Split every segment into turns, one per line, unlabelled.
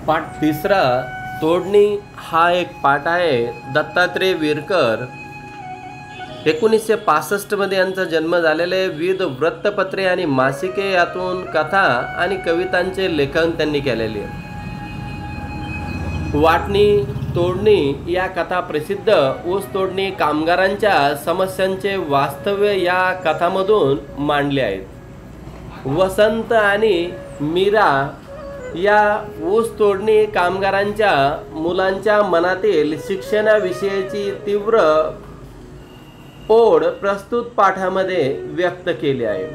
पाठ तिसरा तोडणी हा एक पाठ आहे. दत्तात्रय विरकर 1965 मध्ये यांचा जन्म झालेला आहे. विविध वृत्तपत्रे आणि मासिके यातून कथा आणि कवितांचे लेखन त्यांनी केलेले आहे. वाटणी तोडणी या कथा प्रसिद्ध. ऊस तोडणी कामगारांच्या समस्यांचे वास्तव्य या कथामधून मांडले आहेत. वसंत आणि मीरा या ऊस तोडणी कामगारांच्या मुलांच्या मनातील शिक्षणाविषयीची तीव्र ओढ प्रस्तुत पाठामध्ये व्यक्त केली आहे.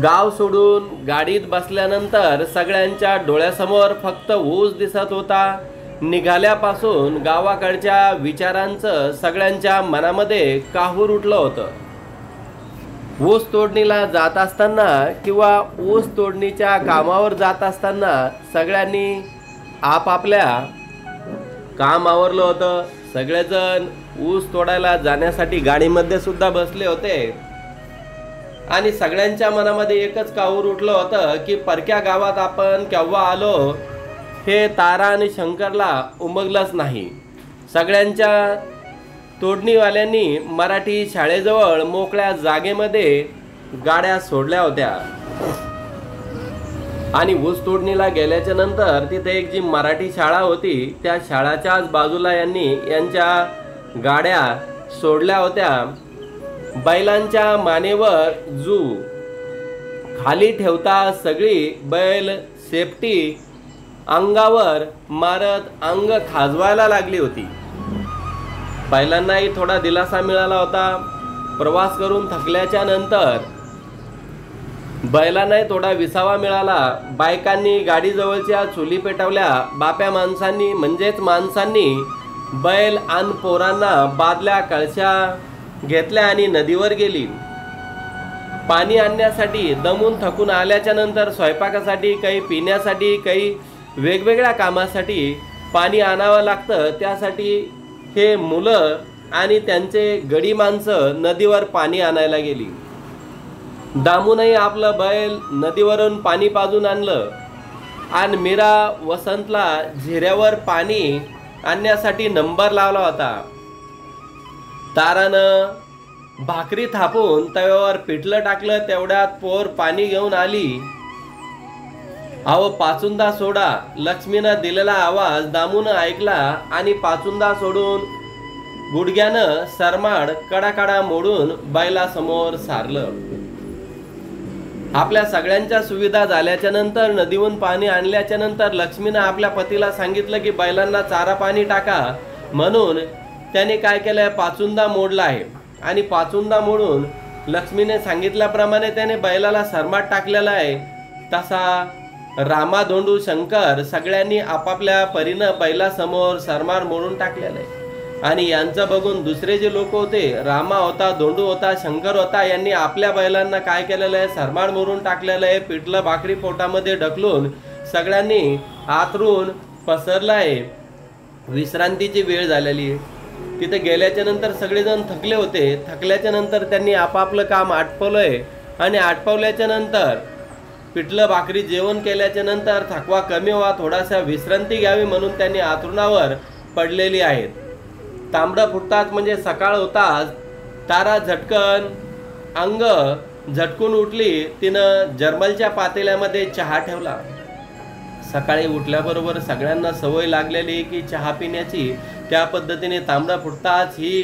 गाव सोडून गाडीत बसल्यानंतर सगळ्यांच्या डोळ्यासमोर फक्त ऊस दिसत होता. निघाल्यापासून गावाकडच्या विचारांचं सगळ्यांच्या मनामध्ये काहूर उठलं होतं. ऊस तोडणीला जात असताना किंवा ऊस तोडणीच्या कामावर जात असताना सगळ्यांनी आपापल्या काम आवरलं होतं. सगळेजण ऊस तोडायला जाण्यासाठी गाडीमध्ये सुद्धा बसले होते आणि सगळ्यांच्या मनामध्ये एकच काहूर उठलं होतं की परक्या गावात आपण केव्हा आलो हे तारा आणि शंकरला उमगलंच नाही. सगळ्यांच्या तोडणीवाल्यांनी मराठी शाळेजवळ मोकळ्या जागेमध्ये गाड्या सोडल्या होत्या आणि ऊस तोडणीला गेल्याच्या नंतर तिथे एक जी मराठी शाळा होती त्या शाळाच्याच बाजूला यांच्या गाड्या सोडल्या होत्या. बैलांच्या मानेवर जू खाली ठेवता सगळी बैल सेफ्टी अंगावर मारत अंग खाजवायला लागली होती. बैलांनाही थोडा दिलासा मिळाला होता. प्रवास करून थकल्याच्या नंतर बैलांनाही थोडा विसावा मिळाला. बायकांनी गाडीजवळच्या चुली पेटवल्या. बाप्या माणसांनी म्हणजेच माणसांनी बैल आणि पोरांना बादल्या कळशा घेतल्या आणि नदीवर गेली. पाणी आणण्यासाठी दमून थकून आल्याच्या नंतर स्वयंपाकासाठी काही पिण्यासाठी काही वेगवेगळ्या कामासाठी पाणी आणावं लागतं. त्यासाठी हे मुलं आणि त्यांचे गडी माणसं नदीवर पाणी आणायला गेली. दामूनही आपलं बैल नदीवरून पाणी पाजून आणलं आणि मीरा वसंतला झिऱ्यावर पाणी आणण्यासाठी नंबर लावला होता. तारानं भाकरी थापून तव्यावर पिठलं टाकलं. तेवढ्यात पोर पाणी घेऊन आली. अहो पाचुंदा सोडा. लक्ष्मीनं दिलेला आवाज दामून ऐकला आणि पाचुंदा सोडून गुडघ्यानं सरमाड कडाकडा मोडून बैलासमोर सारलं. आपल्या सगळ्यांच्या सुविधा झाल्याच्या नंतर नदीवरून पाणी आणल्याच्या नंतर लक्ष्मीनं आपल्या पतीला सांगितलं की बैलांना चारा पाणी टाका. म्हणून त्याने काय केलंय पाचुंदा मोडला आहे आणि पाचुंदा मोडून लक्ष्मीने सांगितल्याप्रमाणे त्याने बैलाला सरमाट टाकलेला आहे. तसा रामा धोंडू शंकर सगळ्यांनी आपापल्या परीनं बैलासमोर सरमार मोडून टाकलेलं आहे. आणि यांचं बघून दुसरे जे लोक होते रामा होता, धोंडू होता, शंकर होता, यांनी आपल्या बैलांना काय केलेलं आहे सरमार मोडून टाकलेलं आहे. पिठलं भाकरी पोटामध्ये ढकलून सगळ्यांनी आतरून पसरलं आहे. विश्रांतीची वेळ झालेली आहे. तिथे गेल्याच्या नंतर सगळेजण थकले होते. थकल्याच्या नंतर त्यांनी आपापलं काम आटपवलंय आणि आटपवल्याच्या नंतर पिठलं भाकरी जेवण केल्याच्या नंतर थकवा कमी व्हावा, थोडासा विश्रांती घ्यावी म्हणून त्यांनी आतरुणावर पडलेली आहेत. तांबडं फुटतात म्हणजे सकाळ होताच तारा झटकन अंग झटकून उठली. तिनं जर्मलच्या पातेल्यामध्ये चहा ठेवला. सकाळी उठल्याबरोबर सगळ्यांना सवय लागलेली की चहा पिण्याची. त्या पद्धतीने तांबडं फुटताच ही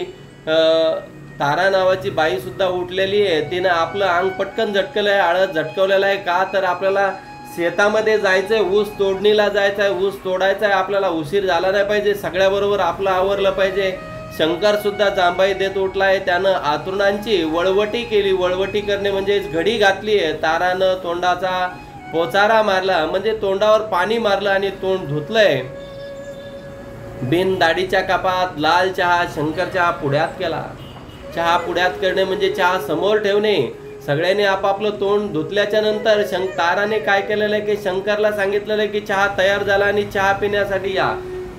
तारा नावाची बाई सुद्धा उठलेली आहे. तिनं आपलं अंग पटकन झटकलं आहे, आळस झटकवलेला आहे. का तर आपल्याला शेतामध्ये जायचंय, ऊस तोडणीला जायचंय, ऊस तोडायचा आहे. आपल्याला उशीर झाला नाही पाहिजे. सगळ्याबरोबर आपलं आवरलं पाहिजे. शंकर सुद्धा जांभाई देत उठलाय. त्यानं आतरुणांची वळवटी केली. वळवटी करणे म्हणजे घडी घातली आहे. तारानं तोंडाचा पोचारा मारला म्हणजे तोंडावर पाणी मारलं आणि तोंड धुतलंय. बिन दाढीच्या कपात लाल चहा शंकरच्या पुढ्यात केला. चहा पुढ्यात करणे म्हणजे चहा समोर ठेवणे. सगळ्यांनी आपापलं तोंड धुतल्याच्या नंतर ताराने काय केलेलं आहे की शंकरला सांगितलेलं आहे की चहा तयार झाला आणि चहा पिण्यासाठी या.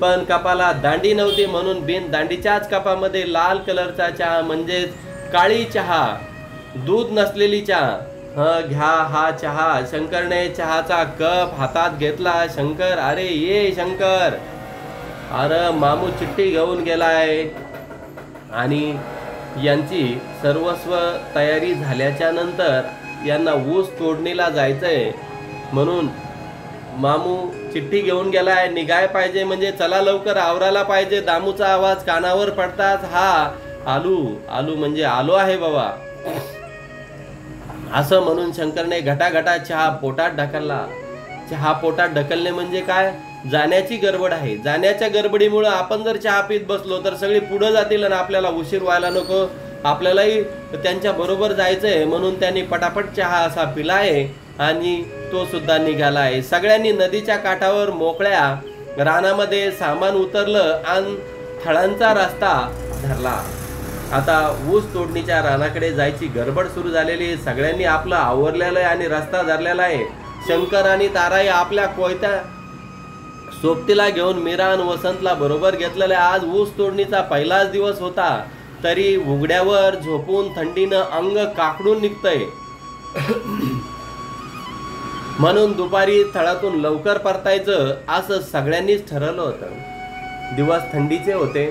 पण कपाला दांडी नव्हती म्हणून बिन दांडीच्याच कपामध्ये लाल कलरचा चहा म्हणजेच काळी चहा, दूध नसलेली चहा घ्या हा चहा. शंकरने चहाचा कप हातात घेतला. शंकर, अरे ये शंकर, अरे मामू चिठ्ठी घेऊन गेलाय. आणि यांची सर्वस्व तयारी झाल्याच्या नंतर यांना ऊस तोडणीला जायचंय म्हणून मामू चिठ्ठी घेऊन गेलाय. निघाय पाहिजे म्हणजे चला लवकर आवरायला पाहिजे. दामूचा आवाज कानावर पडताच हा आलू आलू म्हणजे आलो आहे बाबा असं म्हणून शंकरने घटाघटा चहा पोटात ढकलला. चहा पोटात ढकलणे म्हणजे काय? जाण्याची गडबड आहे. जाण्याच्या गडबडीमुळे आपण जर चहा पीत बसलो तर सगळे पुढे जातील आणि आपल्याला उशीर व्हायला नको. आपल्यालाही त्यांच्या बरोबर जायचंय म्हणून त्यांनी पटापट चहा असा पिलाय आणि तो सुद्धा निघाला आहे. सगळ्यांनी नदीच्या काठावर मोकळ्या रानामध्ये सामान उतरलं आणि थळांचा रस्ता धरला. आता ऊस तोडणीच्या रानाकडे जायची गडबड सुरू झालेली. सगळ्यांनी आपलं आवरलेलं आहे आणि रस्ता धरलेला आहे. शंकर आणि ताराई आपल्या कोयत्या सोबतीला घेऊन मीरा आणि वसंतला बरोबर घेतलेलं आहे. आज ऊस तोडणीचा पहिलाच दिवस होता तरी उघड्यावर झोपून थंडीनं अंग काकडून निघतंय. म्हणून दुपारी थळातून लवकर परतायचं असं सगळ्यांनीच ठरवलं होतं. दिवस थंडीचे होते.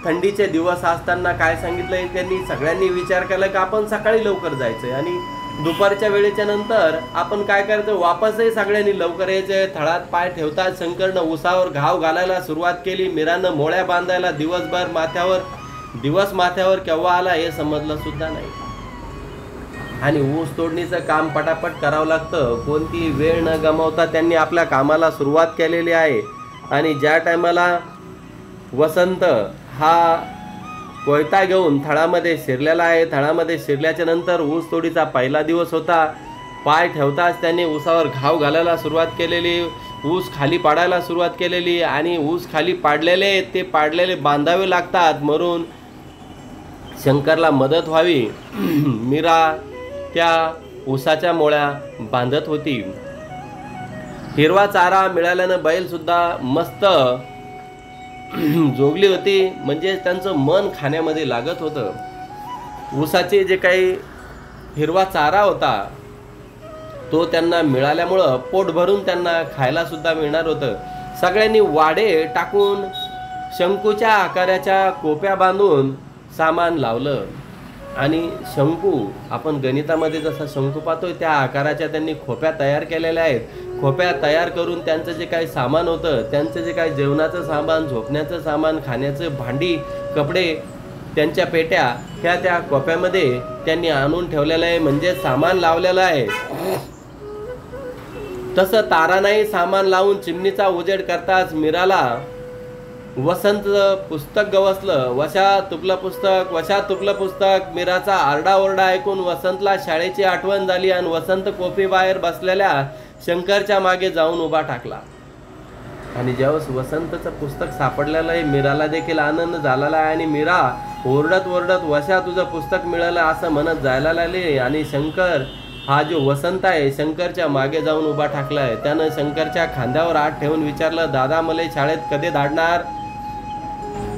थंडीचे दिवस असताना काय सांगितलंय त्यांनी? सगळ्यांनी विचार केला की आपण सकाळी लवकर जायचंय आणि दुपारच्या वेळेच्या नंतर आपण काय करायचं, वापसही सगळ्यांनी लवकर यायचंय. थळात पाय ठेवतात शंकरनं उसावर घाव घालायला सुरुवात केली. मीरानं मोळ्या बांधायला दिवसभर माथ्यावर केव्हा आला हे समजलं सुद्धा नाही. आणि ऊस तोडणीचं काम पटापट करावं लागतं. कोणती वेळ न गमावता त्यांनी आपल्या कामाला सुरुवात केलेली आहे. आणि ज्या टायमाला वसंत हा कोयता घेऊन थळामध्ये शिरलेला आहे. थळामध्ये शिरल्याच्या नंतर ऊस तोडीचा पहिला दिवस होता. पाय ठेवताच त्यांनी ऊसावर घाव घालायला सुरुवात केलेली. ऊस खाली पाडायला सुरुवात केलेली आणि ऊस खाली पाडलेले बांधावे लागतात म्हणून शंकरला मदत व्हावी मीरा त्या ऊसाच्या मोळ्या बांधत होती. हिरवा चारा मिळाल्यानं बैल सुद्धा मस्त जोगली होती. म्हणजे त्यांचं मन खाण्यामध्ये लागत होतं. ऊसाचे जे काही हिरवा चारा होता तो त्यांना मिळाल्यामुळं पोट भरून त्यांना खायला सुद्धा मिळणार होतं. सगळ्यांनी वाडे टाकून शंकूच्या आकाराच्या कोप्या बांधून सामान लावलं आणि शंकू आपण गणितामध्ये जसा शंकू पाहतोय त्या आकाराच्या त्यांनी खोप्या तयार केलेल्या आहेत. खोप्या तयार करून त्यांचं जे काही सामान होतं, त्यांचं जे काही जेवणाचं सामान, झोपण्याचं सामान, खाण्याचं भांडी, कपडे, त्यांच्या पेट्या ह्या त्या खोप्यामध्ये त्यांनी आणून ठेवलेलं आहे. म्हणजे सामान लावलेलं आहे. तसं तारानाही सामान लावून चिमणीचा उजेड करताच मीराला वसंत पुस्तक गवसलं. वशा तुपलं पुस्तक. मीराचा आरडाओरडा ऐकून वसंतला शाळेची आठवण झाली आणि वसंत कोफी बाहेर बसलेल्या शंकरच्या मागे जाऊन उभा टाकला. आणि जेव्हा वसंतचं पुस्तक सापडलेलं आहे मीराला देखील आनंद झालेला आहे. आणि मीरा ओरडत वशा तुझं पुस्तक मिळालं असं म्हणत जायला लागले. आणि शंकर हा जो वसंत आहे शंकरच्या मागे जाऊन उभा टाकलाय. त्यानं शंकरच्या खांद्यावर हात ठेवून विचारलं, दादा मला शाळेत कधी धाडणार?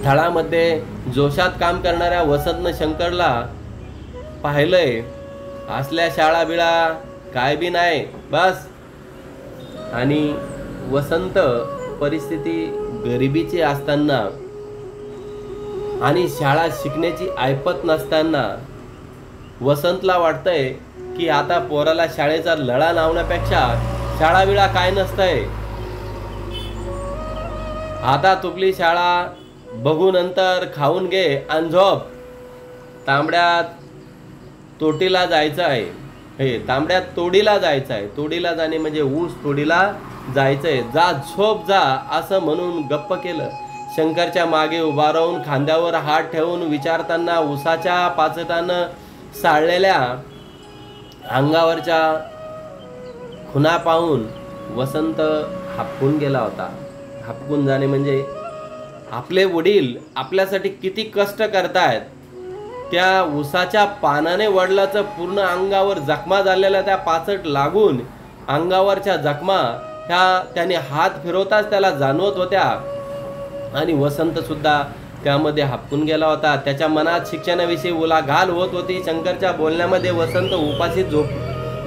थळामध्ये जोशात काम करणाऱ्या वसंतनं शंकरला पाहिलंय. असल्या शाळा बिळा काय बी नाही बस. आणि वसंत परिस्थिती गरिबीची असताना आणि शाळा शिकण्याची ऐपत नसताना वसंतला वाटतंय की आता पोराला शाळेचा लळा लावण्यापेक्षा शाळा बिळा काय नसतंय. आता तुपली शाळा बघू नंतर खाऊन घे आणि झोप. तांबड्यात तोटीला जायचं आहे. तांबड्यात तोडीला जायचं आहे. तोडीला जाणे म्हणजे ऊस तोडीला जायचंय. जा झोप जा असं म्हणून गप्प केलं. शंकरच्या मागे उभा राहून खांद्यावर हात ठेवून विचारताना ऊसाच्या पाचटानं साळलेल्या अंगावरच्या खुणा पाहून वसंत हापकून गेला होता. हापकून जाणे म्हणजे आपले वडील आपल्यासाठी किती कष्ट करतायत. त्या ऊसाच्या पानाने वडिलाचं पूर्ण अंगावर जखमा झालेल्या त्या पाचट लागून अंगावरच्या जखमा ह्या त्याने हात फिरवताच त्याला जाणवत होत्या. आणि वसंत सुद्धा त्यामध्ये हापकून गेला होता. त्याच्या मनात शिक्षणाविषयी उलाढाल होत होती. शंकरच्या बोलण्यामध्ये वसंत उपाशी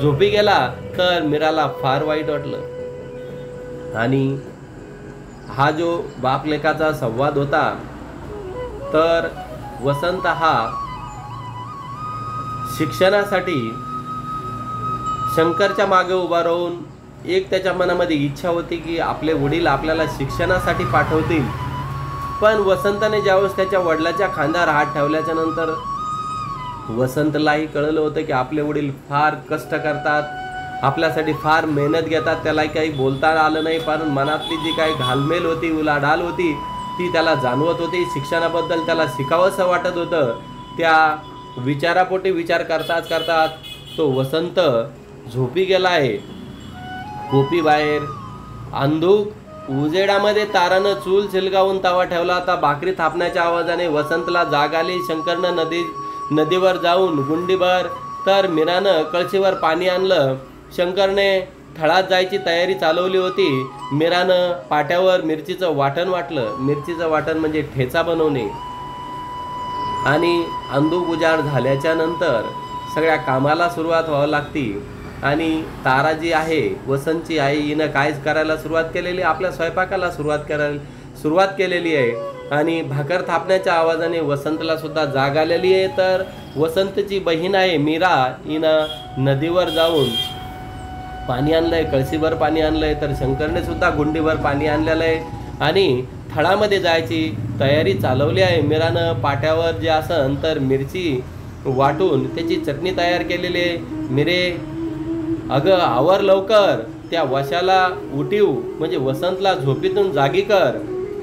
झोपी गेला तर मीराला फार वाईट वाटलं। आणि हा जो बाप लेकाचा संवाद होता, तर वसंत हा शिक्षणासाठी शंकरच्या मागे उभा राहून एक त्याच्या मनामध्ये इच्छा होती की आपले वडील आपल्याला शिक्षणासाठी पाठवतील। पण वसंतने ज्यावेळेस त्याच्या वडिलाच्या खांद्यावर हात ठेवल्याच्या नंतर वसंतलाही कळलं होतं की आपले वडील फार कष्ट करतात, आपल्यासाठी फार मेहनत घेतात। त्याला काही बोलता आलं नाही, पण मनातली जी काही घालमेल होती, उलाढाल होती, ती त्याला जाणवत होती। शिक्षणाबद्दल त्याला शिकावंसं वाटत होतं। त्या विचारापोटी विचार करताच करतात तो वसंत झोपी गेला आहे। कोपी बाहेर अंधूक उजेडामध्ये तारानं चूल चिलगावून तवा ठेवला होता। भाकरी थापण्याच्या आवाजाने वसंतला जाग आली। शंकरनं नदीवर जाऊन गुंडीभर तर मीरानं कळशीवर पाणी आणलं। शंकरने थळात जायची तयारी चालवली होती। मीरानं पाट्यावर मिरचीचं वाटण वाटलं। मिरचीचं वाटण म्हणजे ठेचा बनवणे। आणि अंधूक उजाड झाल्याच्या नंतर सगळ्या कामाला सुरुवात व्हावं लागती। आणि तारा जी आहे, वसंतची आई, हिनं काय करायला सुरुवात केलेली, आपल्या स्वयंपाकाला सुरुवात केलेली आहे। आणि भाकर थापण्याच्या आवाजाने वसंतला सुद्धा जाग आलेली आहे। तर वसंतची बहीण आहे मीरा, हिनं नदीवर जाऊन पाणी आणलंय, कळशीभर पाणी आणलंय। तर शंकरने सुद्धा गुंडीभर पाणी आणलेलं आहे आणि थळामध्ये जायची तयारी चालवली आहे। मीरानं पाट्यावर जे असन तर मिरची वाटून त्याची चटणी तयार केलेली आहे। मिरे अगं आवर लवकर, त्या वशाला उठीव म्हणजे वसंतला झोपीतून जागी कर।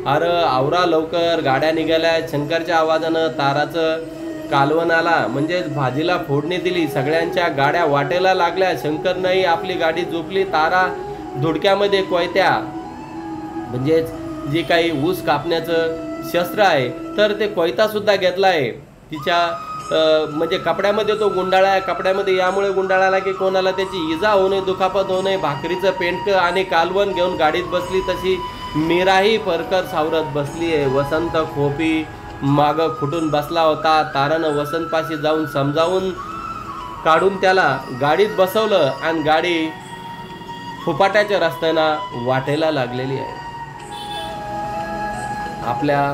अरे आवरा लवकर, गाड्या निघाल्या। शंकरच्या आवाजानं ताराचं कालवण आला, म्हणजेच भाजीला फोडणी दिली। सगळ्यांच्या गाड्या वाटेला लागल्या। शंकरनंही आपली गाडी झोपली। तारा धुडक्यामध्ये कोयत्या म्हणजेच जे काही ऊस कापण्याचं शस्त्र आहे तर ते कोयता सुद्धा घेतला आहे तिच्या म्हणजे कपड्यामध्ये। तो गुंडाळा आहे, कपड्यामध्ये यामुळे गुंडाळाला की कोणाला त्याची इजा होऊ नये, दुखापत होऊ नये। भाकरीचं पेंडकं आणि कालवण घेऊन गाडीत बसली तशी मीराही परकर सावरत बसली आहे। वसंत खोपी मागं खुटून बसला होता। तारानं वसंतपाशी जाऊन समजावून काढून त्याला गाडीत बसवलं आणि गाडी फुपाट्याच्या रस्त्यानं वाटेला लागलेली आहे। आपल्या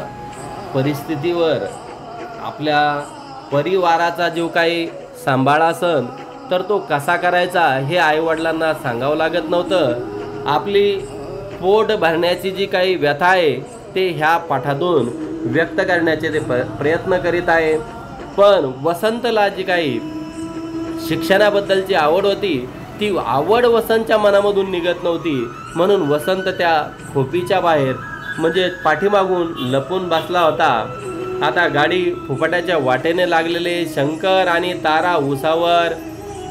परिस्थितीवर, आपल्या परिवाराचा जो काही सांभाळ असन तर तो कसा करायचा हे आईवडिलांना सांगावं लागत नव्हतं। आपली पोट भरण्याची जी काही व्यथा आहे ते ह्या पाठातून व्यक्त करण्याचे ते प्रयत्न करीत आहे। पण वसंतला जी काही शिक्षणाबद्दलची आवड होती ती आवड वसंतच्या मनामधून निघत नव्हती। म्हणून वसंत त्या खोपीच्या बाहेर म्हणजे पाठीमागून लपून बसला होता। आता गाडी फुफाट्याच्या वाटेने लागलेले शंकर आणि तारा उसावर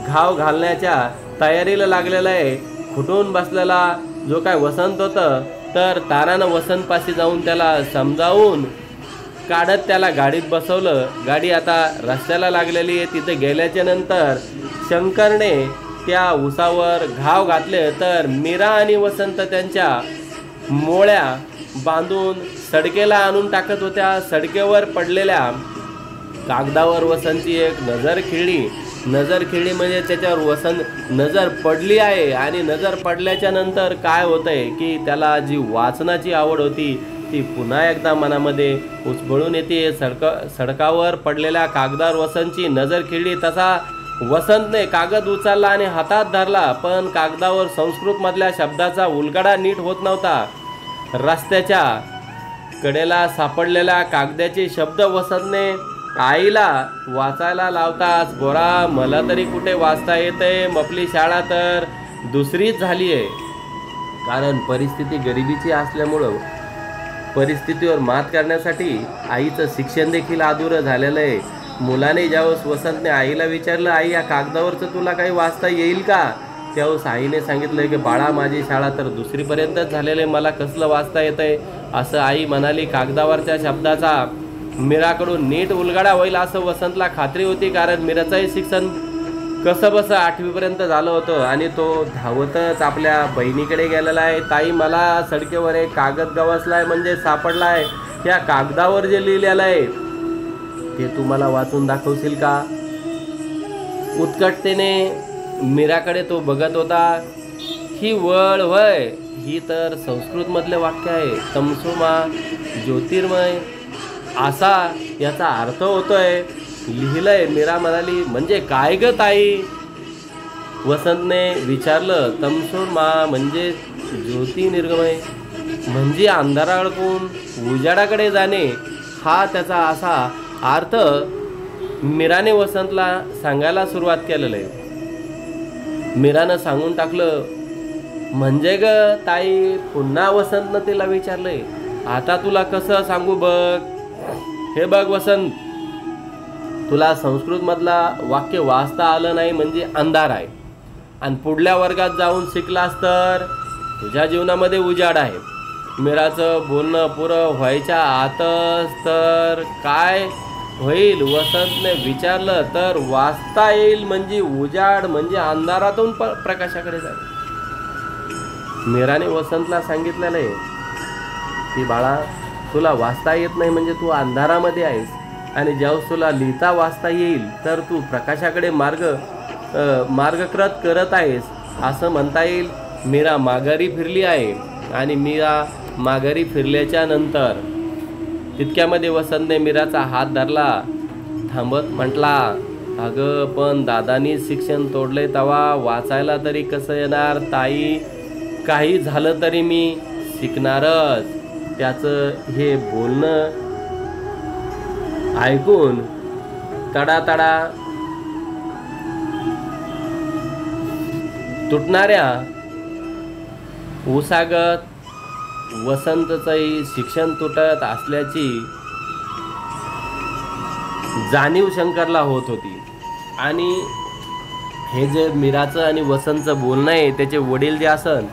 घाव घालण्याच्या तयारीला लागलेला आहे। खुटून बसलेला जो काय वसंत होतं तर तारानं वसंतपाशी जाऊन त्याला समजावून काढत त्याला गाडीत बसवलं। गाडी आता रस्त्याला लागलेली आहे। तिथे गेल्याच्या नंतर शंकरने त्या उसावर घाव घातले तर मीरा आणि वसंत त्यांच्या मोळ्या बांधून सडकेला आणून टाकत होत्या। सडकेवर पडलेल्या कागदावर वसंतची एक नजर खिळली म्हणजे त्याच्यावर वसंत नजर पडली आहे। आणि नजर पडल्याच्या नंतर काय होतंय की त्याला जी वाचनाची आवड होती ती पुन्हा एकदा मनामध्ये उचबळून येते। सडकावर पडलेल्या कागदावर वसंतची नजर खिळली तसा वसंतने कागद उचलला आणि हातात धरला, पण कागदावर संस्कृतमधल्या शब्दाचा उलगडा नीट होत नव्हता। रस्त्याच्या कडेला सापडलेल्या कागदाचे शब्द वसंतने आईला वाचायला लावताच, बोरा मला तरी कुठे वाचता येतंय, आपली शाळा तर दुसरीच झाली आहे। कारण परिस्थिती गरिबीची असल्यामुळं परिस्थितीवर मात करण्यासाठी आईचं शिक्षण देखील अधुरं झालेलं आहे। मुलाने ज्यावेळेस वसंतने आईला विचारलं, आई या कागदावरचं तुला काही वाचता येईल का? त्यावेळेस आईने सांगितलं की बाळा माझी शाळा तर दुसरीपर्यंतच झालेलं आहे, मला कसलं वाचता येतंय? असं आई म्हणाली। कागदावरच्या शब्दाचा मीराकडून नीट उलगडा होईल असं वसंतला खात्री होती, कारण मीराचंही शिक्षण कसं बसं 8वी पर्यंत झालं होतं आणि तो धावतच आपल्या बहिणीकडे गेलेला आहे। ताई मला सडकेवर एक कागद गवसलाय म्हणजे सापडलाय, त्या कागदावर जे लिहिलेलं आहे ते तू मला वाचून दाखवशील का? उत्कटतेने मीराकडे तो बघत होता. ही वळ वय, ही तर संस्कृत मधले वाक्य आहे. तमसोमा ज्योतिर्मय असा याचा अर्थ होतोय, लिहिलंय. मीरा म्हणाली, म्हणजे काय ग ताई? वसंतने विचारलं. तमसोमा म्हणजे ज्योती निर्गमय, म्हणजे अंधाराकडून उजाडाकडे जाणे, हा त्याचा असा अर्थ मीराने वसंतला सांगायला सुरुवात केलेलं आहे. मीरानं सांगून टाकलं. म्हणजे ग ताई? पुन्हा वसंतनं तिला विचारलंय. आता तुला कसं सांगू बघ. हे बघ वसंत, तुला संस्कृत मधला वाक्य वाचता आलं नाही म्हणजे अंधार आहे, आणि पुढल्या वर्गात जाऊन शिकलास तर तुझ्या जीवनामध्ये उजाड आहे. मीराचं बोलणं पुरं व्हायच्या आतच तर काय होईल? वसंतने विचारलं. तर वाचता येईल म्हणजे उजाड, म्हणजे अंधारातून प्रकाशाकडे जाईल. मीराने वसंतला सांगितलेलं आहे की बाळा, तुला वाचता येत नाही म्हणजे तू अंधारामध्ये आहेस, आणि ज्यावेळेस तुला लिहिता वाचता येईल तर तू प्रकाशाकडे मार्गक्रत करत आहेस, असं म्हणता येईल. मीरा माघारी फिरली आहे, आणि मीरा माघारी फिरल्याच्या नंतर तितक्यामध्ये वसंतने मीराचा हात धरला. थांबत म्हटला, अगं पण दादानी शिक्षण तोडले तवा वाचायला तरी कसं येणार ताई? काही झालं तरी मी शिकणारच. त्याचं हे बोलणं ऐकून तडातडा तुटणाऱ्या ऊसागत वसंतचंही शिक्षण तुटत असल्याची जाणीव शंकरला होत होती. आणि हे जे मीराचं आणि वसंतचं बोलणं आहे, त्याचे वडील जे असन,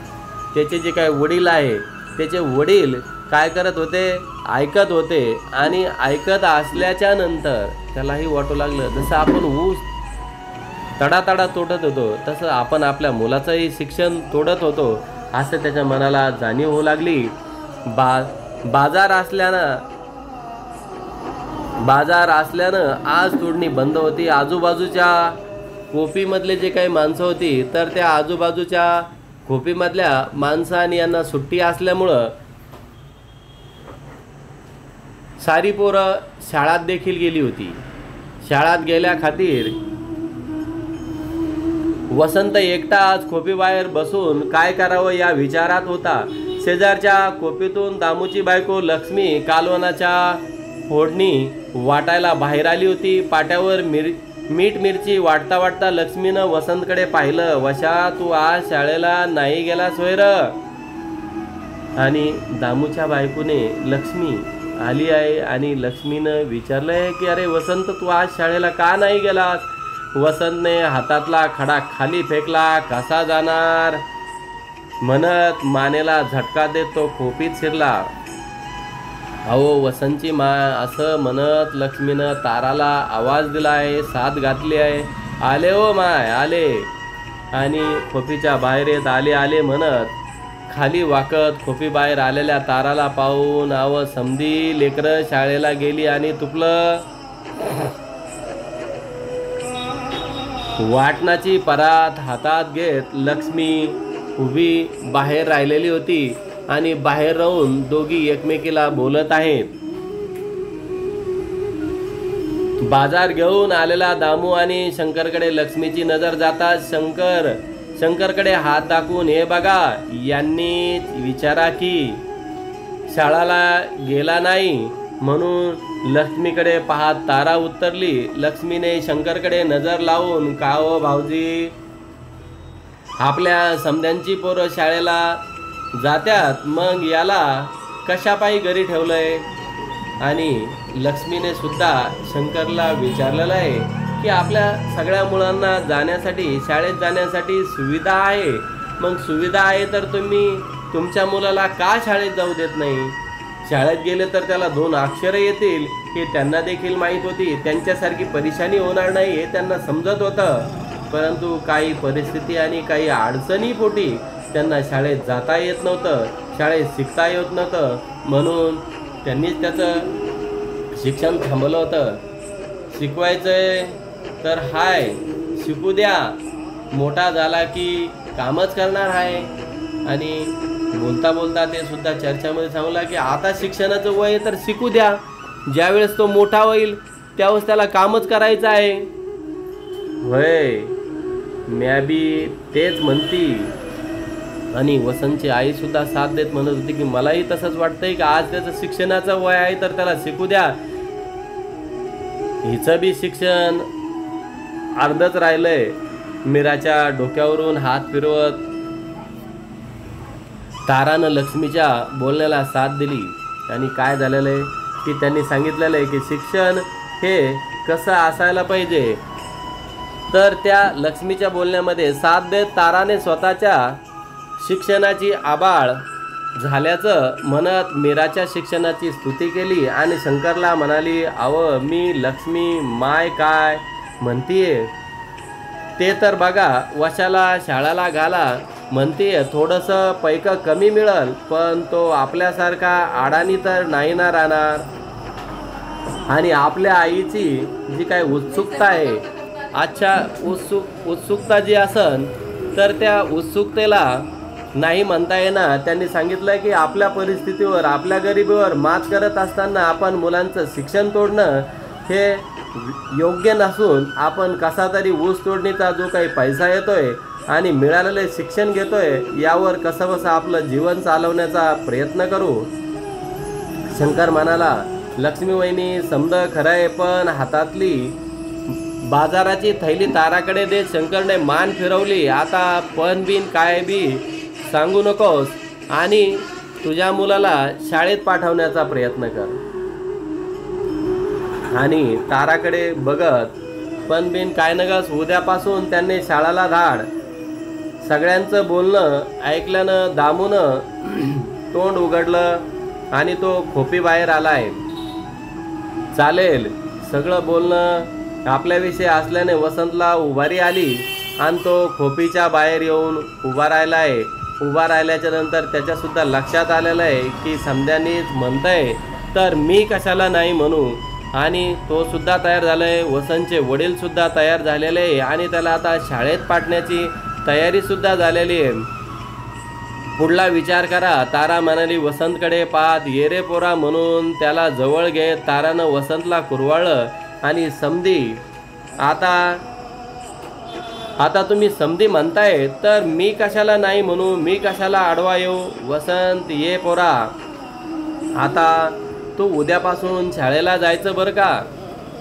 त्याचे जे काय वडील आहे, त्याचे वडील काय करत होते? ऐकत होते. आणि ऐकत असल्याच्या नंतर त्यालाही वाटू लागलं, जसं आपण ऊस तडातडा तोडत होतो तसं आपण आपल्या मुलाचंही शिक्षण तोडत होतो, असं त्याच्या मनाला जाणीव होऊ लागली. बाजार असल्यानं आज तोडणी बंद होती. आजूबाजूच्या कोपीमधले जे काही माणसं होती, तर त्या आजूबाजूच्या कोपीमधल्या माणसांनी यांना सुट्टी असल्यामुळं सारी पोरं शाळात देखील गेली होती. शाळात गेल्या खातीर वसंत एकटा आज खोपीबाहेर बसून काय करावं या विचारात होता. शेजारच्या कोपीतून दामूची बायको लक्ष्मी कालवनाच्या फोडणी वाटायला बाहेर आली होती. पाट्यावर मीठ मिरची वाटता वाटता लक्ष्मीनं वसंतकडे पाहिलं. वशा, तू आज शाळेला नाही गेलास होय र? आणि दामूच्या बायकोने लक्ष्मी आली आहे आणि लक्ष्मीनं विचारलंय की अरे वसंत, तू आज शाळेला का नाही गेलास? वसंतने हातातला खडा खाली फेकला. कसा जाणार म्हणत मानेला झटका देत तो खोपीत शिरला. अहो वसंतची मा, असं म्हणत लक्ष्मीनं ताराला आवाज दिला आहे, साथ घातली आहे. आले ओ माय आले. आणि खोपीच्या बाहेर येत आले आले म्हणत खाली वाकत खोपी बाहेर आलेल्या ताराला पाहून अव समधी लेकरं शाळेला गेली आणि तुपलं. वाटणाची परात हातात घेत लक्ष्मी उभी बाहेर राहिलेली होती आणि बाहेर राहून दोघी एकमेकीला बोलत आहेत. बाजार घेऊन आलेला दामू आणि शंकरकडे लक्ष्मीची नजर जाताच शंकरकडे हात दाखवून, हे बघा, यांनी विचारा की शाळाला गेला नाही म्हणून लक्ष्मीकडे पाहत तारा उत्तरली. लक्ष्मीने शंकरकडे नजर लावून, का हो भाऊजी, आपल्या समध्यांची पोरं शाळेला जात्यात, मग याला कशापायी घरी ठेवलंय? आणि लक्ष्मीने सुद्धा शंकरला विचारलेलं आहे की आपल्या सगळ्या मुलांना जाण्यासाठी, शाळेत जाण्यासाठी सुविधा आहे, मग सुविधा आहे तर तुम्ही तुमच्या मुलाला का शाळेत जाऊ देत नाही? शाळेत गेले तर त्याला 2 अक्षरं येतील हे त्यांना देखील माहीत होती. त्यांच्यासारखी परेशानी होणार नाही हे त्यांना समजत होतं. परंतु काही परिस्थिती आणि काही अडचणीपोटी त्यांना शाळेत जाता येत नव्हतं, शाळेत शिकता येत नव्हतं, म्हणून त्यांनीच त्याचं शिक्षण थांबवलं होतं. शिकवायचंय तर हाय शिकू द्या, मोठा झाला की कामच करणार आहे. आणि बोलता बोलता ते सुद्धा चर्चामध्ये सांगला की आता शिक्षणाचं वय तर शिकू द्या, ज्यावेळेस तो मोठा होईल त्यावेळेस त्याला कामच करायचं आहे. होय, म्या बी तेच म्हणती. आणि वसंतची आई सुद्धा साथ देत म्हणत होती की मलाही तसंच वाटतंय की आज त्याचं शिक्षणाचं वय आहे तर त्याला शिकू द्या. हिचं बी शिक्षण अर्धच राहिलंय. मीराच्या डोक्यावरून हात फिरवत तारानं लक्ष्मीच्या बोलण्याला साथ दिली. आणि काय झालेलं आहे की त्यांनी सांगितलेलं आहे की शिक्षण हे कसं असायला पाहिजे. तर त्या लक्ष्मीच्या बोलण्यामध्ये साथ देत ताराने स्वतःच्या शिक्षणाची आबाळ झाल्याचं म्हणत मीराच्या शिक्षणाची स्तुती केली. आणि शंकरला म्हणाली, अव मी लक्ष्मी माय काय म्हणतीये ते तर बघा, वशाला शाळेला घाला म्हणतीये. थोडंसं पैकं कमी मिळेल पण तो आपल्यासारखा अडाणी तर नाही ना राहणार. आणि आपल्या आईची जी काही उत्सुकता आहे, अच्छा उत्सुकता जी असन तर त्या उत्सुकतेला नाही म्हणता येणार. त्यांनी सांगितलं की आपल्या परिस्थितीवर, आपल्या गरिबीवर मात करत असताना आपण मुलांचं शिक्षण तोडणं हे योग्य नसून आपण कसा तरी ऊस तोडणीचा जो काही पैसा येतोय आणि मिळालेले शिक्षण घेतोय यावर कसं बसं आपलं जीवन चालवण्याचा प्रयत्न करू. शंकर म्हणाला, लक्ष्मी वहिनी समद खरं आहे, पण हातातली बाजाराची थैली ताराकडे देत शंकरने मान फिरवली. आता पण बिन काय बी सांगू नकोस आणि तुझ्या मुलाला शाळेत पाठवण्याचा प्रयत्न कर. आणि ताराकडे बघत पण बिन काय नगस, उद्यापासून त्यांनी शाळेला धाड. सगळ्यांचं बोलणं ऐकल्यानं दामूनं तोंड उघडलं आणि तो खोपी बाहेर आलाय. चालेल, सगळं बोलणं आपल्याविषयी असल्याने वसंतला उभारी आली आणि तो खोपीच्या बाहेर येऊन उभा राहिलाय. उभा राहिल्याच्या नंतर त्याच्यासुद्धा लक्षात आलेलं आहे की समध्यानीच म्हणतंय तर मी कशाला नाही म्हणू. आणि तो सुद्धा तयार झालाय. वसंतचे वडील सुद्धा तयार झालेले आहे आणि त्याला आता शाळेत पाठवण्याची तयारी सुद्धा झालेली आहे. पुढला विचार करा. तारा म्हणाली वसंतकडे पाहत, ये रे पोरा म्हणून त्याला जवळ घेत तारानं वसंतला कुरवाळलं. आणि समधी, आता तुम्ही समधी म्हणताय तर मी कशाला नाही म्हणू, मी कशाला आडवा येऊ. वसंत ये पोरा, आता तू उद्यापासून शाळेला जायचं बरं का.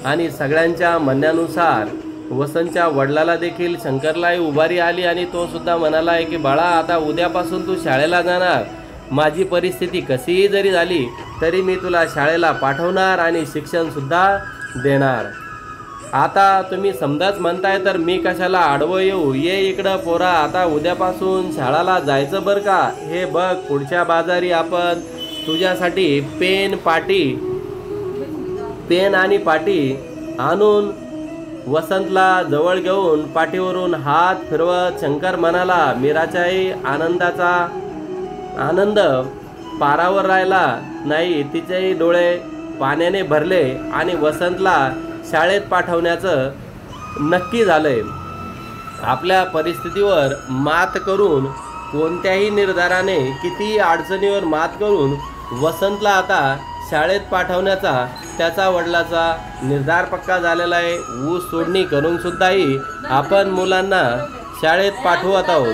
आणि सगळ्यांच्या म्हणण्यानुसार वसंतच्या वडिलाला देखील शंकरलाही उभारी आली आणि तो सुद्धा म्हणाला आहे की बाळा, आता उद्यापासून तू शाळेला जाणार. माझी परिस्थिती कशीही जरी झाली तरी मी तुला शाळेला पाठवणार आणि शिक्षणसुद्धा देणार. आता तुम्ही समजाच म्हणताय तर मी कशाला आडवं येऊ. ये इकडं पोरा, आता उद्यापासून शाळेला जायचं बरं का. हे बघ, पुढच्या बाजारी आपण तुझ्यासाठी पेन आणि पाटी आणून. वसंतला जवळ घेऊन पाठीवरून हात फिरवत शंकर म्हणाला, मीराच्याही आनंदाचा आनंद पारावर राहिला नाही. तिचेही डोळे पाण्याने भरले आणि वसंतला शाळेत पाठवण्याचं नक्की झालंय. आपल्या परिस्थितीवर मात करून, कोणत्याही निर्धाराने, कितीही अडचणीवर मात करून वसंतला आता शाळेत पाठवण्याचा त्याचा वडिलाचा निर्धार पक्का झालेला आहे. ऊस तोडणी करून सुद्धाही आपण मुलांना शाळेत पाठवत आहोत.